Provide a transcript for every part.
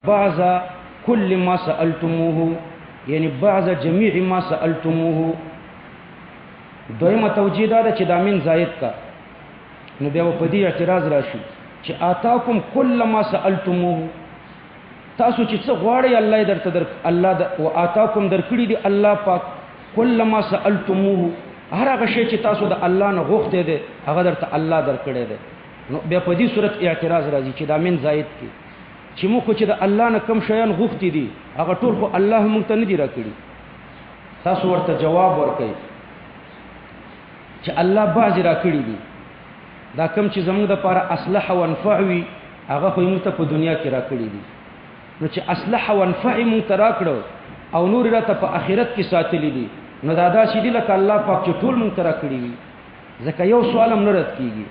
بعض كل ما سألتموه یعنی بعض جميع ما سألتموه. دویمه توجیه دا چې دا من زائد کا، نو بیا په دې اعتراض راشي چې آتاکم کل ما سألتموه، تاسو چې څه غواړئ الله درته در الله او آتاکم درکړي دی الله پاک کل ما سألتموه، هر هغه شی چې تاسو د الله نه غوښته دي هغه درته الله درکړي دی. نو بیا په دې صورت اعتراض راځي چې دا من زائد کی چې موږ چې د الله نه کم شیان غوښتي دي هغه ټول خو الله موږ ته نه دی راکړي. تاسو ورته جواب ورکړئ چې الله بعض راکړي دي، دا کم چې زموږ د لپاره اصلح او انفع وي هغه خو موږ ته په دنیا کې راکړي دي. نو چې اصلح او انفع موږ ته راکړو او نور راته په آخرت کې ساتلي دي، نو دا داسې دي لکه الله پاک چې ټول موږ ته راکړي وي. ځکه یو سوال هم نه رد کېږي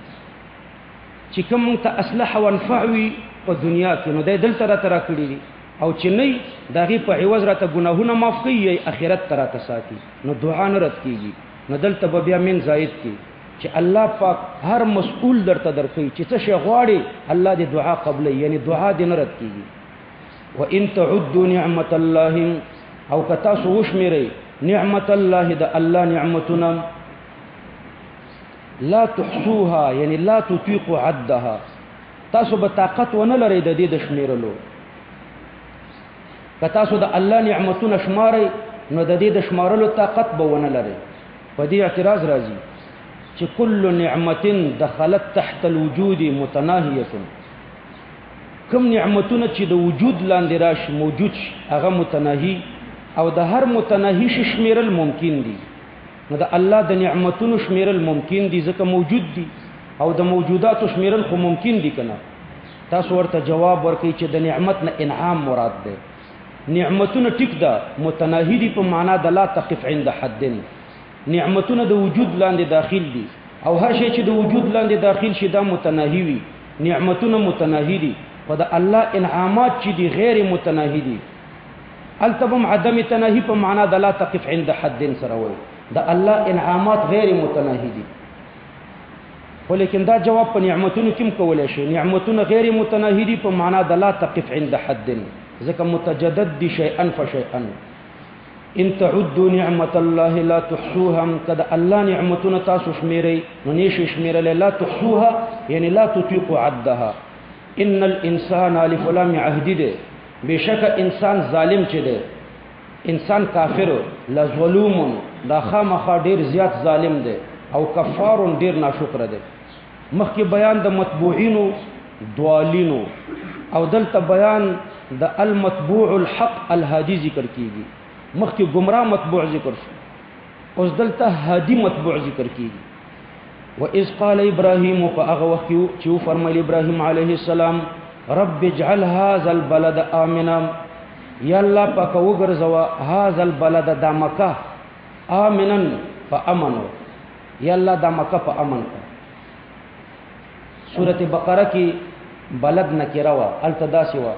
چې کوم موږ ته اصلح او انفع وي په دنیا کې نو دلته راته راکړي دي، او چې نه د هغې په عوض راته ګناهونه معاف کوي یا آخرت ته راته ساتي، نو دعا نه رد کېږي. نو دلته به بیا من زائد کی چې الله پاک هر مسئول درته درکوي چې څه شی غواړي الله دې دعا قبلوي، یعنی دعا دې نه رد کېږي. وان تعدوا نعمت الله، او که تاسو وشمېرئ نعمت الله د الله نعمتونه، لا تحصوها یعنی لا تطيقوا عدها، تاسو به طاقت ونه لرئ د دې د شمېرلو. که تاسو د الله نعمتونه شمارئ نو د دې د شمارلو طاقت به ونه لرئ. په دې اعتراض راځي چې کل نعمت دخلت تحت الوجود متناهیه، کوم نعمتونه چې د وجود لاندې راشي موجود شي هغه متناهي، او د هر متناهي شي شمیرل ممکن دي. نو د الله د نعمتونو شمیرل ممکن دي ځکه موجود دي، او د موجوداتو شمیرل خو ممکن دي کنه. تاسو ورته جواب ورکړئ چې د نعمت نه انعام مراد ده. نعمتونه ټیک ده متناهي دي په معنا د لا تقف عند حد، نعمتونه د وجود لاندې داخل دي، او هر شی چې د وجود لاندې داخل شي دا متناهي وي. نعمتونه متناهي دي، خو د الله انعامات چې دي غیر متناهي دي. التبم عدم تناهي په معنا د لا تقف عند حد سره وایي د الله انعامات غیر متناهي دي. ولیکن دا جواب په نعمتونو کې کولای شي، نعمتونه غیر متناهي دي په معنا د لا تقف عند حد، ځکه متجدد دي شیئا فشیئا. ان تعدوا نعمت الله لا تحصوها، کدا الله نعمتونه تاسو شمیرئ نو نشئ شمیرل، لا تحصوها یعنی لا تطيقوا عدها. ان الانسان لفلام عهد ده، بشک انسان ظالم چه ده، انسان کافر لظلوم دا خامخا ډیر زیات ظالم ده، او کفار ډیر ناشکر ده. مخکې بیان د متبوعینو دوالینو، او دلته بیان د المتبوع الحق الهادي ذکر کیږي. مخکې گمراه متبوع ذکر شو، اوس دلته هادي متبوع ذکر کیږي. واذ قال ابراهيم، فاغه وخت چې فرمایي ابراهيم عليه السلام رب اجعل هذا البلد امنا، یا الله پاک وګرځوا هذا البلد د مکه امنا فامنوا، یا الله د مکه په امن کا. سوره بقره کې بلد نکره وا التداسي وا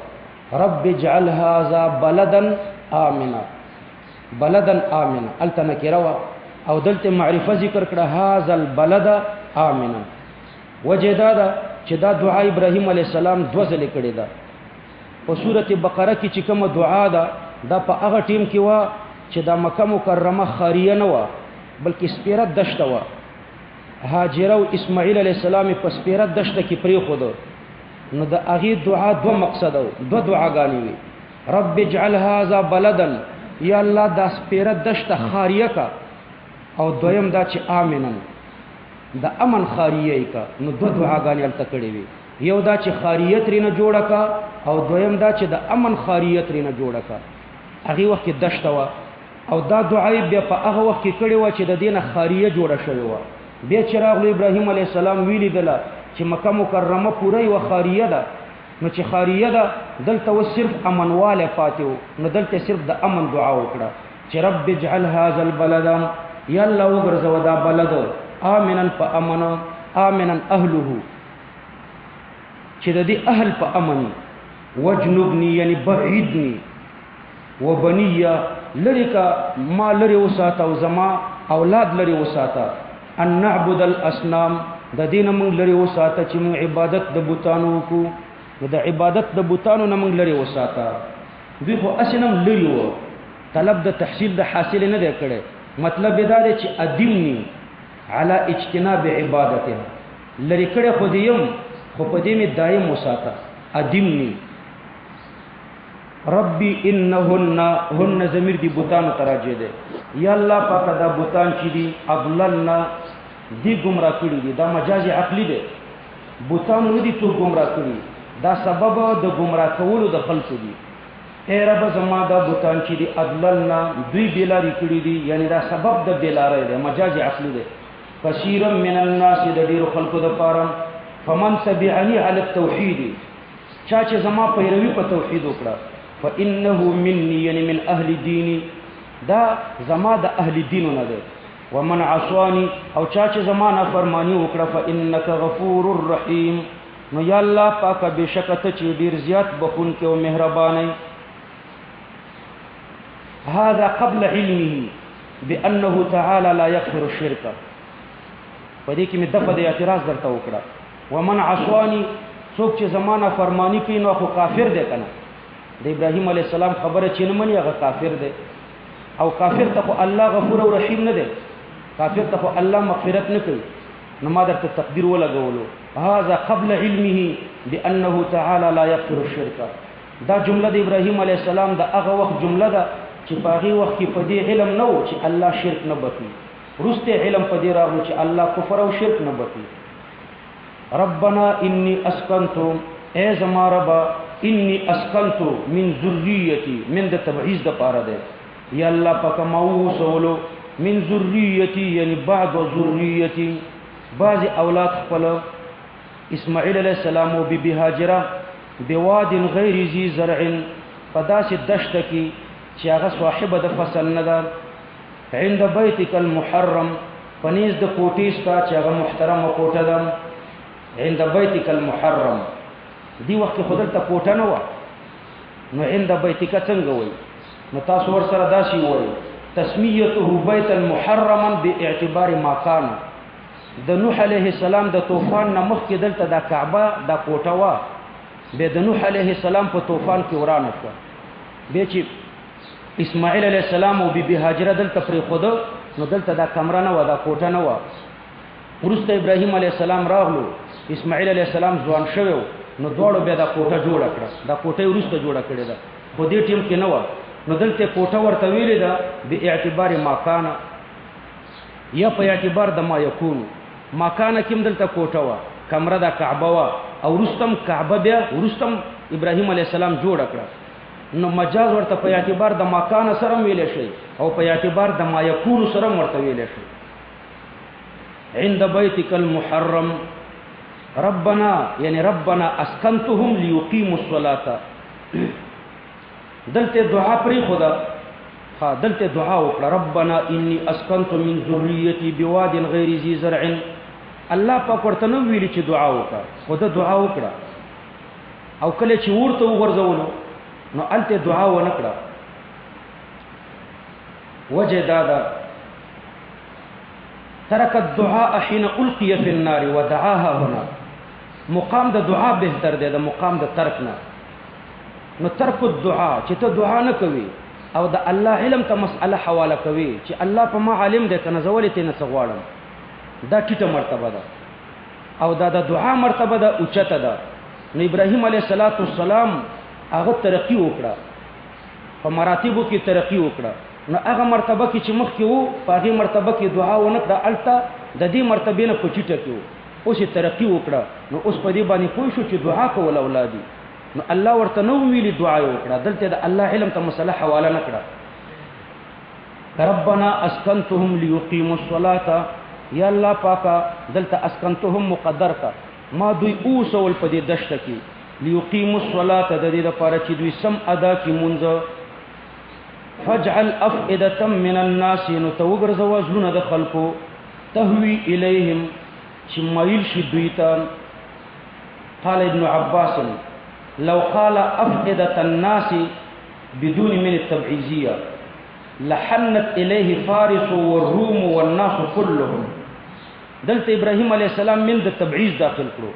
رب اجعل هذا بلدا امنا، بلدا امنا التنکروا، او دلته معرفه ذکر کړه هاذا البلد امنا. وجدادا چې دا دعا ابراهيم عليه السلام دو ځله کړې ده. په سوره بقره کې چې کوم دعا ده دا په هغه ټیم کې وا چې دا مکه مکرمه خاریه نه وا بلکې سپیره دشته وا. هاجر او اسماعیل عليه السلام په سپیره دشته کې پری خو ده، نو د هغه دعا دو مقصد او دو دعاګانې وي. رب اجعل هذا بلدا، یا الله دا سپیره دشته خاریه کا، او دویم دا چې امنن د امن خاریه کا. نو دو دعاګانې الته کړې وي، یو دا چې خاریت رینه جوړه کا، او دویم دا چې د امن خاریت رینه جوړه کا. هغه وخت دشته وا، او دا دعای بیا په هغه وخت کې کړې و چې د دینه خاریه جوړه شوی و. بیا چې راغلی ابراهیم علیه السلام ویلی دله چې مکه مکرمه پوره و خاریه ده، نو چې خاریه ده دلته و صرف امنواله پاتې و، نو دلته صرف د امن دعا وکړه چې رب اجعل هذا البلد، یا الله وګرځوه دا بلد امنا فامن، امنا اهله چې د دې اهل په امن، وجنبني یعنی بعیدني، وبنیه لری کا ما لری وساته، او زما اولاد لری وساته، ان نعبد الاصنام د دین من لری وساته چې موږ عبادت د بوتانو کو، نو د عبادت د بوتانو نه موږ لرې وساته. دوی خو اسې نه لرې وو، طلب د تحصیل د حاصل نه دی کړی. مطلب یې دا دی چې ادمني علی اجتناب عبادتها، لرې کړی خو دې یم خو په دې مې دایم وساته. ادمني ربي انهن ضمیر دی بوتانو ته راجع دی. یا الله پاکه دا بوتان چې دي اضللنا دی ګمراه کړي دي، دا مجاز عقلی دی. بوتان نه دي تو ګمراه کړي، دا سبب د ګمراه کولو د خلقو دي. اے رب زما دا بوتان چې دي اضللنا دوی بیلاری کړي دي، یعنی دا سبب د بیلاری دی، مجاز عقلی دی. کثیر من الناس د ډیرو خلقو د پاره فمن تبعني على التوحید، چا چې زما پیروي په توحید وکړه فانه مني یعنی من اهل دیني، دا زما د اهل دینو نه دی. ومن عصاني او چا چې زما نافرمانی وکړه فانك غفور رحیم، نو یا الله پاکه بشکته چې ډیر زیات بخونکې او مهربانه. هذا قبل علمه بانه تعالى لا يغفر الشرك، پدې کې مې دغه د اعتراض درته وکړه. ومن عصاني څوک چې زما نافرمانی کوي نو خو کافر دی کنه. د ابراهیم علیه السلام خبره چې نه مني هغه کافر دی، او کافر ته خو الله غفور او رحیم نه دی، کافر ته خو الله مغفرت نه کوي. نو ما درته تقدیر ولګولو هذا قبل علمه بانه تعالى لا يغفر الشرك. دا جمله د ابراهیم علیه السلام د هغه وخت جمله ده چې په هغه وخت کې په دې علم نه و چې الله شرک نه بخي، وروسته علم په دې راغلو چې الله کفر او شرک نه بخي. ربنا انی اسکنت، اے زما ربا انی اسکنت من ذریتی، من د تبعیض د پاره ده. یا الله پاک ما وسولو من ذریتی یعنی بعد ذریتی، بعض اولاد خپل اسماعیل علیہ السلام او بی بی هاجره بواد غیر ذی زرع، پداس دشت کی چې هغه صاحب د فصل نه ده. عند بیتک المحرم، پنیز د کوټی ستا چې هغه محترم کوټه ده. عند بیتک المحرم، دی وخت خدای ته کوټه نه و، نو عند بیتک څنګه وای؟ نو تاسو ور سره داسي وای تسمیته بیتا محرما باعتبار ما کان. د نوح علیه السلام د طوفان نه مخکې دلته د کعبه د کوټه وا، به د نوح علیه السلام په طوفان کې ورانه شو، به چې اسماعیل علیه السلام او بی بی هاجره دلته پرې خود، نو دلته د کمره نه و، د کوټه نه و. ورسته ابراهیم علیه السلام راغلو، اسماعیل علیه السلام ځوان شوی، نو دوړو به د کوټه جوړه کړه، د کوټه ورسته جوړه کړې ده، خو دې ټیم کې نه و. نو دلته کوټه ورته ویلې ده به اعتبار ما کان، یا په اعتبار د ما یکون. ما کان کې دلته کوټه و، کمره د کعبه و، او رستم کعبه بیا ورستم ابراهیم علیه السلام جوړ کړه. نو مجاز ورته په اعتبار د ما کان سره ویلې شي، او په اعتبار د ما یکون سره ورته ویلې شي. عند بیتک المحرم ربنا یعنی ربنا اسکنتهم ليقيموا الصلاه. دلته دعا پری خدا، ها دلته دعا وکړه ربنا انی اسکنت من ذریتی بواد غیر ذی زرع. الله پاک ورته نو ویلی چې دعا وکړه، خدا دعا وکړه، او کله چې ورته وګرځولو نو الته دعا و نکړه. وجه دادا ترک الدعاء حين القي في النار ودعاها هنا. مقام د دعا بهتر دی د مقام د ترک نه. نو ترک الدعاء چې ته دعا نه کوي او د الله علم ته مسأله حواله کوي چې الله په ما عالم دی کنه زولې ته نه څغواړم، دا ټیټه مرتبه ده، او دا د دعا مرتبه ده اوچته ده. نو ابراهیم علیه السلام هغه ترقی وکړه، په مراتبو کې ترقی وکړه. نو هغه مرتبه کې چې مخکې وو په هغې مرتبه کې دعا ونه کړه، هلته د دې مرتبې نه په ټیټه کې وو، اوس یې ترقی وکړه. نو اوس په دې باندې پوه شو چې دعا کول اولادي. نو الله ورته نو ویلي دعا یې وکړه، دلته د الله علم ته مسله حواله نه کړه. ربنا اسکنتهم لیقیموا الصلاة، یا الله پاکه دلته اسکنتهم مقدر کا، ما دوی اوسول په دې دشته کې لیقیموا الصلاة، د دې لپاره چې دوی سم ادا کړي مونځ. فاجعل افئدة من الناس، نو ته وګرځوه زړونه د خلکو، تهوی الیهم چې مایل شي دوی ته. قال ابن عباس لو قال افئدة الناس بدون من التبعیضیه لحنت الیه فارس والروم والناس كلهم. دلته ابراهیم علیه السلام من د تبعیض داخل کړو،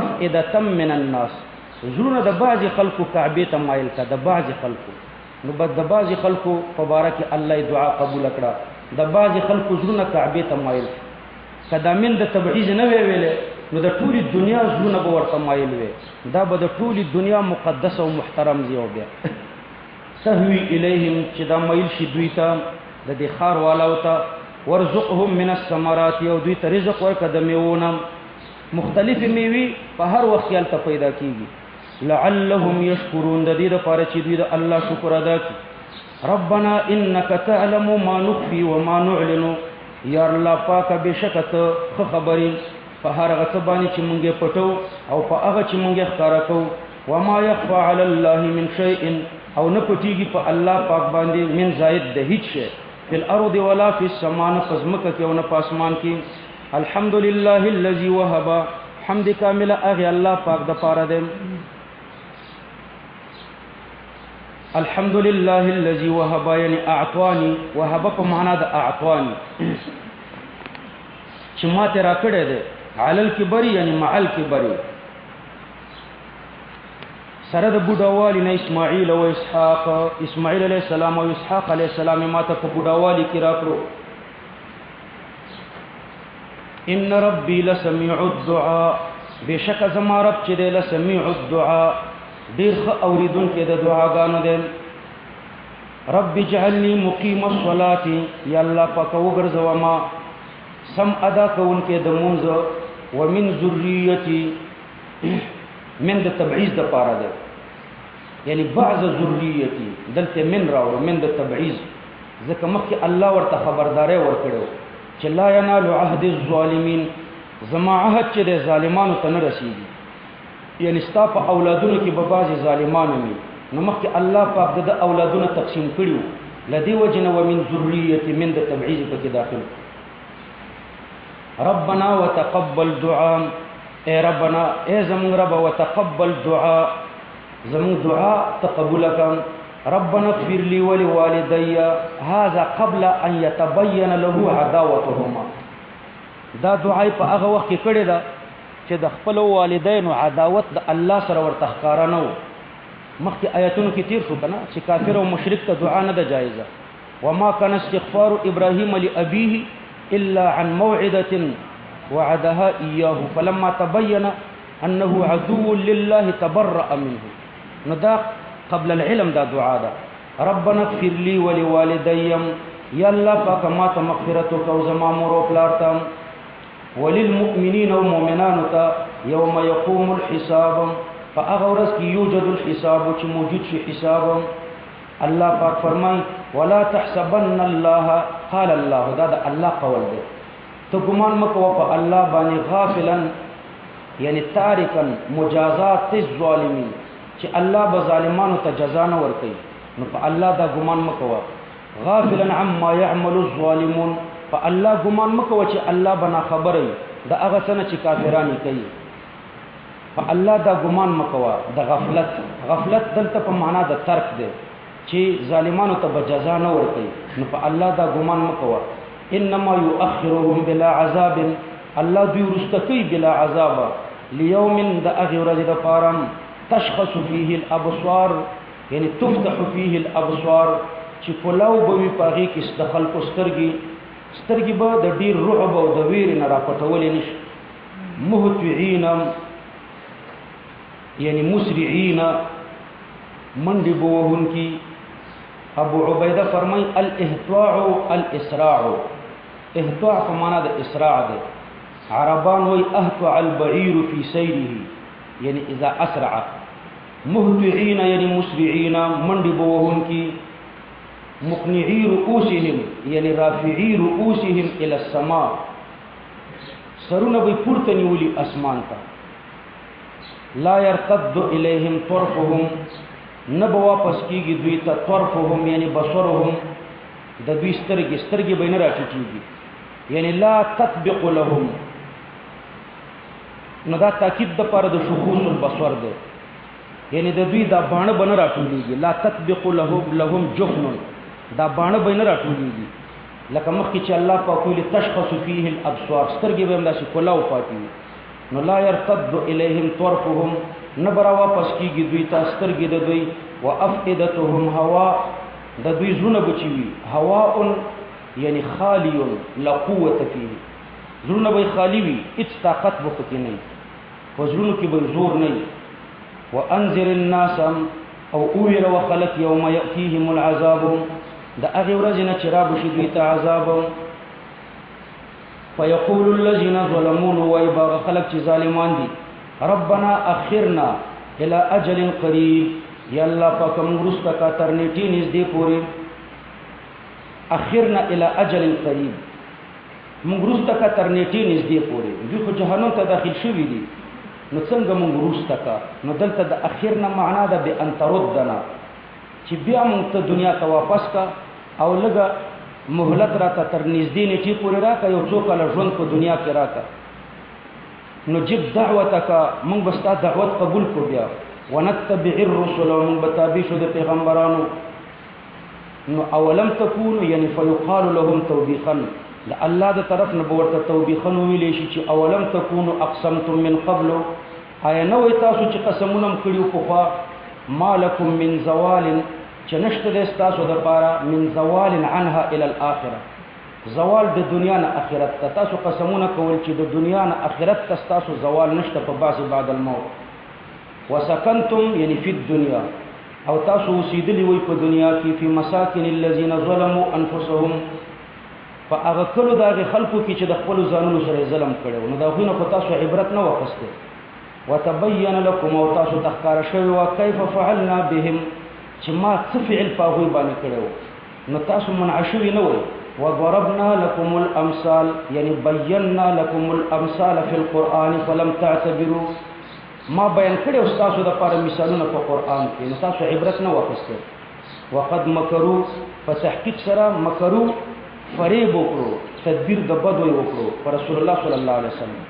افئدة من الناس، زړونه د بعضې خلکو کعبې ته مایل کړه، د بعضې خلکو. نو بس د بعضې خلکو په باره کې الله یې دعا قبوله کړه، د بعضې خلکو زړونه کعبې ته مایل. که دا من د تبعیض نه وی ویلې نو د ټولې دنیا زړونه به ورته مایل وي، دا به د ټولې دنیا مقدس او محترم ځای و. بیا تهوی الیهم چې دا میل شي دوی ته، د دې ښار والاو ته. ورزقهم من الثمرات، او دوی ته رزق ورکړه د میوو نه. مختلفې میوې په هر وخت کې هلته پیدا کېږي. لعلهم یشکرون، د دې دپاره چې دوی د الله شکر ادا کړي. ربنا انک تعلم ما نخفي وما نعلن، یا الله پاکه بېشکه ته ښه خبرې په هر هغه څه باندې چې مونږ یې پټو او په هغه چې مونږ یې ښکاره کوو. وما یخفى علی الله من شیء، او نه پټېږي په الله پاک باندې من زائد د هیڅ شی، فی الارض ولا فی السماء، نه په ځمکه کې او نه په اسمان کې. الحمد لله الذي وهب، حمد کامله هغې الله پاک دپاره دی. الحمد لله الذي وهب یعنی اعطانی، وهب په معنا د اعطانی چې ما ته را کړی دی. علی الکبر یعنی مع الکبر، سره د بوډاوالي نه اسماعیل او اسحاق، اسماعیل علیه السلام او اسحاق علیه السلام ما ته په بوډاوالي کې را کړو. ان ربی لسمیع الدعاء، بېشکه زما رب چې دی لسمیع الدعاء، ډېر ښه اورېدونکی د دعاګانو دی. رب اجعلني مقیم الصلاة، یا الله پاکه وګرځوه ما سم ادا کوونکی د مونځ. ومن ذریتي، من د تبعیض دپاره دی، یعنی بعض ذریتي، دلته من راوړو من د تبعیض، ځکه مخکې الله ورته خبرداری ورکړی چې لا ینال عهد الظالمین، زما عهد چې دی ظالمانو ته نه رسېږي. یعنی ستا په اولادونو کې به بعضې ظالمانو وي، نو مخکې الله پاک د اولادونه تقسیم کړي وو، له دې وجې نه ومن ذریتي من د تبعیض پکې داخل. ربنا وتقبل دعاء، اے ربنا اے زمون رب وتقبل دعاء، زمون دعا تقبل کړه. ربنا اغفر لي ولوالدي، هذا قبل ان يتبين له عداوتهما، دا دعای په هغه وخت کې کړې ده چې د خپل والدینو عداوت د الله سره ورته ښکاره نه و. مخکې آیتونو کې تیر شو کنه چې کافر او مشرک ته دعا نه ده جایزه. وما كان استغفار ابراهيم لابيه الا عن موعده وعدها اياه فلما تبين انه عدو لله تبرأ منه. نو دا قبل العلم دا دعا ده. ربنا اغفر لي ولوالدي، یا الله پاک ما ته مغفرت وکړه او زما مور او پلار ته. وللمؤمنین او مؤمنانو ته یوم یقوم الحساب، فهغه ورځ کې یوجد الحساب چې موجود شي حساب. الله پاک فرمای ولا تحسبن الله، قال الله، دا د الله قول دی. ته ګمان مه کوه په الله باندې غافلا یعنی تارکا مجازات الظالمین، چې الله به ظالمانو ته جزا نه ورکوي. نو په الله دا ګمان مه کوه. غافلا عما يعمل الظالمون، په الله ګمان مه کوه چې الله به ناخبره وي د هغه څه نه چې کافران یې کوي. په الله دا ګمان مه کوه د غفلت. غفلت دلته په معنا د ترک دی چې ظالمانو ته به جزا نه ورکوي. نو په الله دا ګمان مه کوه. انما یؤخرهم بلا عذاب، الله دوی وروسته کوي بلا عذاب، لیوم د هغې ورځې دپاره تشخص فيه الابصار، یعنی تفتح فيه الابصار، چې کلاو به وي په هغې کې د خلکو سترګې، سترګې به د ډېر رعب او د ویرې نه راپټولی نه شي. مهطعین یعنی مسرعین، منډې به وهونکي. ابو عبیده فرمای الاهطاع الاسراع، اهطاع په معنا د اسراع دی. عربان وی اهطع البعیر فی سیره، یعنی اذا اسرع. مهطعین یعنی مسرعین، منډې به وهونکي. مقنعی رؤوسهم یعنی رافعی رؤوسهم الى السماء، سرونه به پورته نیولي اسمان ته. لا يرتد الیهم طرفهم، نه به واپس کېږي دوی ته. طرفهم یعنی بصرهم، د دوی سترګې، سترګې به نه راټیټېږي. یعنی لا تطبق لهم، نو دا تاکید دپاره د شخوص البصر دی، یعنی د دوی دا باڼه به نه راټولېږي. لا تطبق لهم جفن، دا باڼه به نه راټولېږي. لکه مخکې چې الله پاک ویلي تشخص فیه الابصار، سترګې به هم داسې کلاو پاتې وي. نو لا يرتد الیهم طرفهم نبر واپس کیږي دوی ته سترګې د دوی وافئدتهم هوا د دوی زونه بچوي هواء یعنی خالی لا قوت فيه زونه به خالی وي هیڅ طاقت وکړي نه وزرونو کې به زور نه وانذر الناس او اویر وخلق يوم ياتيهم العذاب دا هغه ورځ نه چې را بشي دوی ته عذاب فيقول الذين ظلموا ويبغى خلق چې ظالمان دي ربنا اخرنا الى اجل قريب یا الله پاک موږ رستا کا تر نیټه نږدې پورې اخرنا الى اجل قريب موږ رستا کا تر نیټه نږدې پورې دوی خو جهنم ته داخل شوي دي نو څنګه موږ رستا کا نو دلته د اخرنا معنا ده به ان تردنا چې بیا موږ ته دنیا ته واپس کا او لګه مهلت راته تر نږدې نیټه پورې راکا یو څو کال ژوند په دنیا کې راکا نو جب دعوتک موږ بستا دعوت قبول کو بیا ونتبع الرسل ومن بتابع شو د پیغمبرانو نو اولم تكونوا یعنی فیقال لهم توبیخا الله د طرف نه ورته توبیخا ویلې شي چې اولم تكونوا اقسمتم من قبل آیا نو تاسو چې قسمونه کړیو په خوا مالکم من زوال چې نشته د تاسو د پاره من زوال عنها الى الاخره زوال د دنیا نه اخرت ته تاسو قسمونه کول چې د دنیا نه اخرت ته تاسو زوال نشته په بعد الموت وسکنتم یعنی فی الدنیا او تاسو اوسیدلی وي په دنیا کې په مساکن الذين ظلموا انفسهم فاغه کلو دغه خلقو کې چې د خپل ځانونو سره ظلم کړو نو دا غوښنه په تاسو عبرت نه وخسته وتبين لكم او تاسو تخکار شوی او کیف فعلنا بهم چې ما څه فعل پاغوي باندې کړو نو تاسو منعشوي نه وي وضربنا لكم الامثال یعنی بينا لكم الامثال في القران فلم تعتبروا ما بیان کړی او تاسو د لپاره مثالونه په قران کې نو تاسو عبرت نه واخیسته وقد مکروا فتحقیق سره مکروا فریب وکړو تدبیر د بدو وکړو پر رسول الله صلی الله علیه وسلم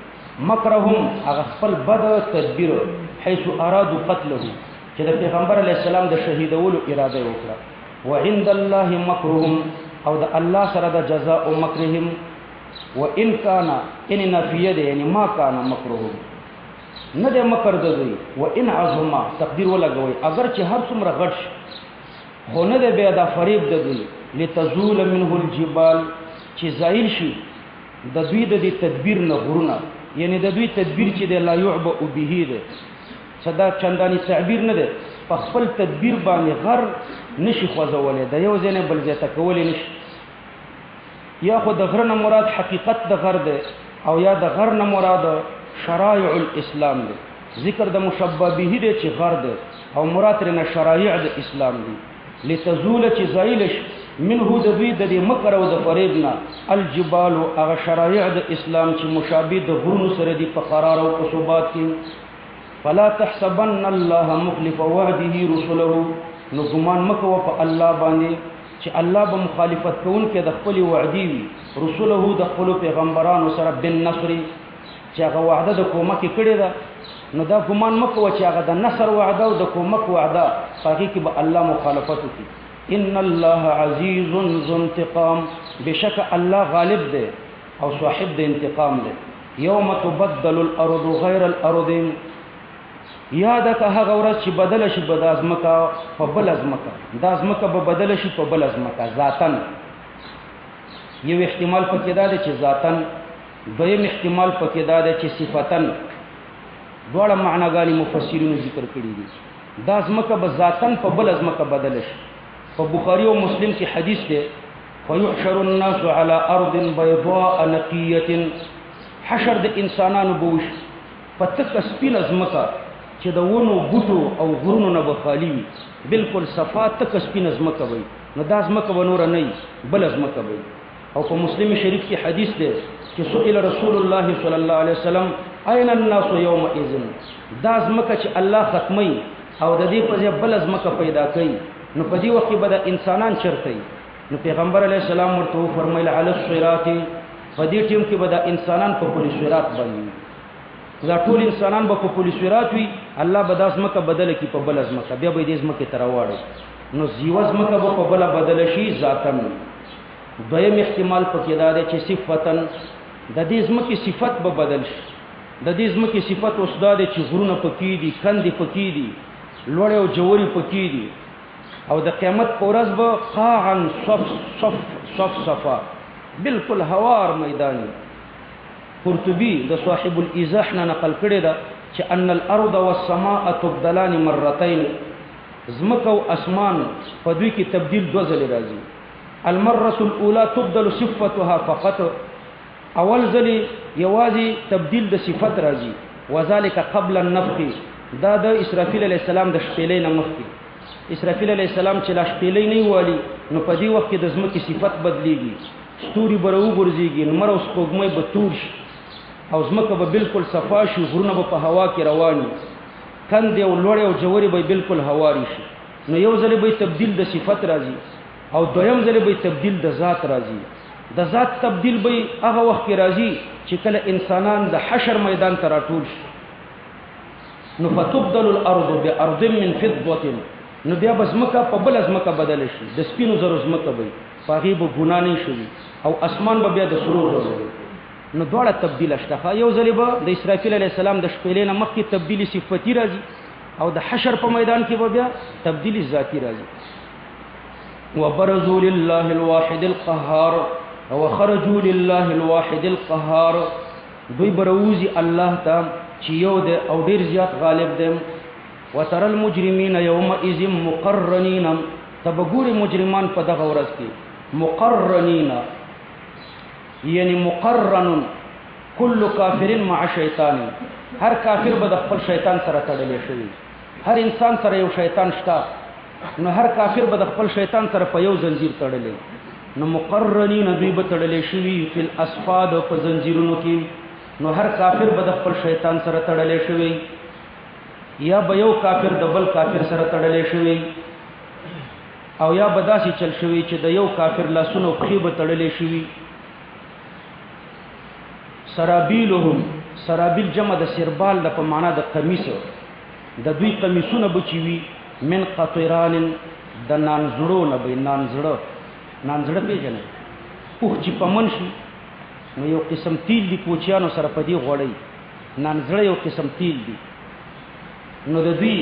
مکرهم هغه خپل بد تدبیر حيث ارادوا قتله چې د پیغمبر علی السلام د شهیدولو اراده وکړه وعند الله مکرهم او د الله سره د جزاء مکرهم وان كان ان نفيه یعنی ما كان مکرهم نه د مکر د دوی و ان عظما تقدیر ولګوي اگر چې هر څومره غټ هو نه د بیا د فریب د دوی لتزول منه الجبال چې زایل شي د دوی د تدبیر نه غرونه یعنی د دوی تدبیر چې د لا يعبأ به ده صدا چندانی تعبیر نه ده په خپل تدبیر باندې غر نشي خوځولې د یو ځنه بل ځای ته کولې نشي یا خو د غر نه مراد حقیقت د غر ده او یا د غر نه مراد شرائع الاسلام دی ذکر د مشبہ به دی چې غر دی او مراد رنه شرائع د اسلام دی لتزول چې زایلش منه د دوی د مکر او د فریبنا الجبال او شرائع د اسلام چې مشابه د غرونو سره دی په قرار او په ثبات کې فلا تحسبن الله مخلف وعده رسله نو ګمان مکو په الله باندې چې الله به مخالفت کوون کې د خپل وعده وي رسله د خپل پیغمبرانو سره بالنصر چې هغه وعده د کومک کړي ده نو دا ګمان مکو چې هغه د نصر وعده او د کومک وعده هغه کې به الله مخالفت کوي ان الله عزیز ذو انتقام بشک الله غالب ده او صاحب د انتقام ده یوم تبدل الارض غیر الارض یاد که هغه ورځ چې بدل شي بد ازمکا په بل ازمکا د ازمکا به بدل شي په بل ازمکا ذاتن یو احتمال پکې دا دی چې ذاتن دویم احتمال پکې دا دی چې صفتن دواړه معناګانی مفسرینو ذکر کړی دي دا ازمکا به ذاتن په بل ازمکا بدل شي په بخاری او مسلم کې حدیث دی فيحشر الناس على ارض بيضاء نقيه حشر د انسانانو بوش په تک سپین ازمکا چې د ونو بوټو او غرونو نه بخالی وي بالکل صفات تک سپین ازمکه وي نو دا ازمکه ونور نه بل ازمکه وي او په مسلم شریف کې حدیث ده چې سئل رسول الله صلی الله علیه وسلم اين الناس يومئذ دا ازمکه چې الله ختمي او د دې په ځای بل ازمکه پیدا کوي نو په دې وخت کې به د انسانان چرته نو پیغمبر علیه السلام ورته فرمایله علی الصراط په دې ټیم کې به د انسانان په پولیس صراط باندې دا ټول انسانان به په پولیس صراط وي الله به د ازمکه بدل کی په بل ازمکه بیا به دې ازمکه ترواړي نو زیو ازمکه به په بل بدل شي ذاتن دویم احتمال پکې دا دی چې صفتن د دې ازمکه صفت به بدل شي د دې ځمکې صفت اوس دا دی چې غرونه پکې دي، کندې پکې دي، لوړې او جوړې پکې دي، او د قیامت په ورځ به قاعا صفصفا بالکل هوار میدان. قرطبي د صاحب الایضاح نه نقل کړی ده چې ان الارض والسماء تبدلان مرتين، ځمکه او اسمان په دوی کې تبدیل دوه ځلې راځي. المره الاولى تبدل صفتها فقط، اول ځلې یوازې تبدیل د صفت راځي، وذلك قبل النفخ، دا د اسرافیل علیه السلام د شپېلې نه مخکې. اسرافیل علیه السلام چې لا شپېلې نه والي نو په دې وخت کې د ځمکې صفت بدلیږي، ستوري به راوغورځېږي، لمر او سپوږمۍ به تور شي او ځمکه به بالکل صفا شي، غرونه به په هوا کې روان وي، کندې او لوړې او جوړې به بالکل هوارې شي. نو یو ځلې به تبدیل د صفت راځي او دویم ځلې به تبدیل د ذات راځي. د ذات تبدیل به هغه وخت کې راځي چې کله انسانان د حشر میدان ته راټول شي. نو فتبدل الارض بارض من فضه، نو بیا به ځمکه په بله ځمکه بدله شي، د سپینو زرو ځمکه به په هغې به ګناه نه شوي، او اسمان به بیا د سرو زرو. نو دواړه تبدیله شته. یو ځلې به د اسرافیل علیه السلام د شپېلې نه مخکې تبدیلي صفتي راځي، او د حشر په میدان کې به بیا تبدیلي ذاتي راځي. وبرزوا لله الواحد القهار وخرجوا لله الواحد القهار، دوی بروزي الله ته چې یو دی او ډیر زیات غالب دی. وترى المجرمين يومئذ مقرنين، تبګوري مجرمان په دغه ورځ کې مقرنين، یعنی مقرن كل کافر مع شیطان، هر کافر به د خپل شیطان سره تړلې شوی. هر انسان سره یو شیطان شته، نو هر کافر به د خپل شیطان سره په یو زنجیر تړلې. نو مقرنین دوی به تړلې شوي فی الاصفاد، په زنجیرونو کې. نو هر کافر به د خپل شیطان سره تړلې شوی، یا به یو کافر د بل کافر سره تړلې شوی، او یا به داسې چل شوی چې د یو کافر لاسونه او پښې به تړلې شوي. سرابیلهم، سرابیل جمع د سربال د په معنا د قمیص، د دوی قمیصونه به چې وي من قطران، د نانزړو نه به. نانزړه، نانزړه پېژنئ؟ اوښ چې په من شي نو یو قسم تیل دي کوچیانو سره په دې غوړی، نانزړه یو قسم تیل دي. نو د دوی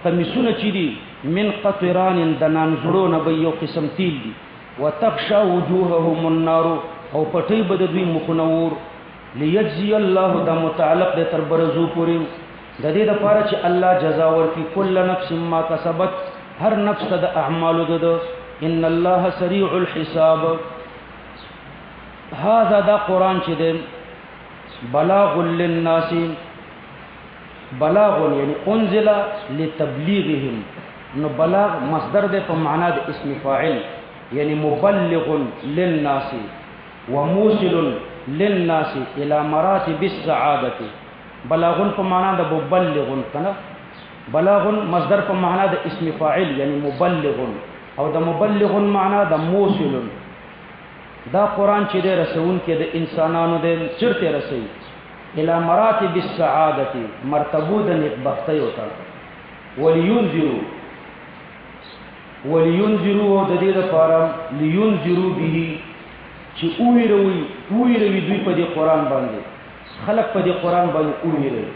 قمیصونه چې دي من قطران، د نانزړو نه به یو قسم تیل دي. وتغشا وجوههم النار، او پټۍ به د دوی مخونه اور. لیجزی الله، دا متعلق دی تر برزو پورې، د دې دپاره چې الله جزا ورکړي کل نفس ما کسبت، هر نفس ته د اعمالو ده. ان الله سریع الحساب. هذا دا قرآن چې دی بلاغ للناس، بلاغ یعنی انزل لتبلیغهم، نو بلاغ مصدر دی په معنا د اسم فاعل، یعنی مبلغ للناس وموصل للناس الى مراتب السعادة. بلاغن په معنا د مبلغن کنه، بلاغن مصدر په معنا د اسم فاعل یعنی مبلغن، او د مبلغن معنا د موصل. دا قرآن چې دی رسون کې د انسانانو د چرته رسي الى مراتب السعادة، مرتبو د نیکبختۍ وته. ولينذروا، ولينذروا د دې لپاره لينذروا به چې ویروي دوی په دې قرآن باندې، خلق په دې قرآن باندې ویروي.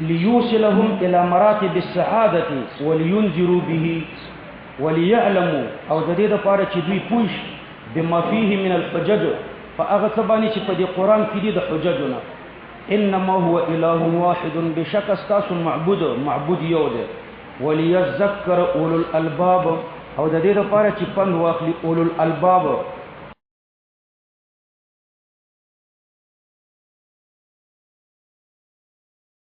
ليوصلهم الى مراتب السعادة ولينذروا به وليعلموا، او د دې لپاره چې دوی پوه شي بما فيه من الحجج، فهغه څه باندې چې په دې قرآن کې دي د حججونه. انما هو اله واحد، بشک استاسو معبود یو دی. وليذكر اولو الالباب، او د دې لپاره چې پند واخلي اولو الالباب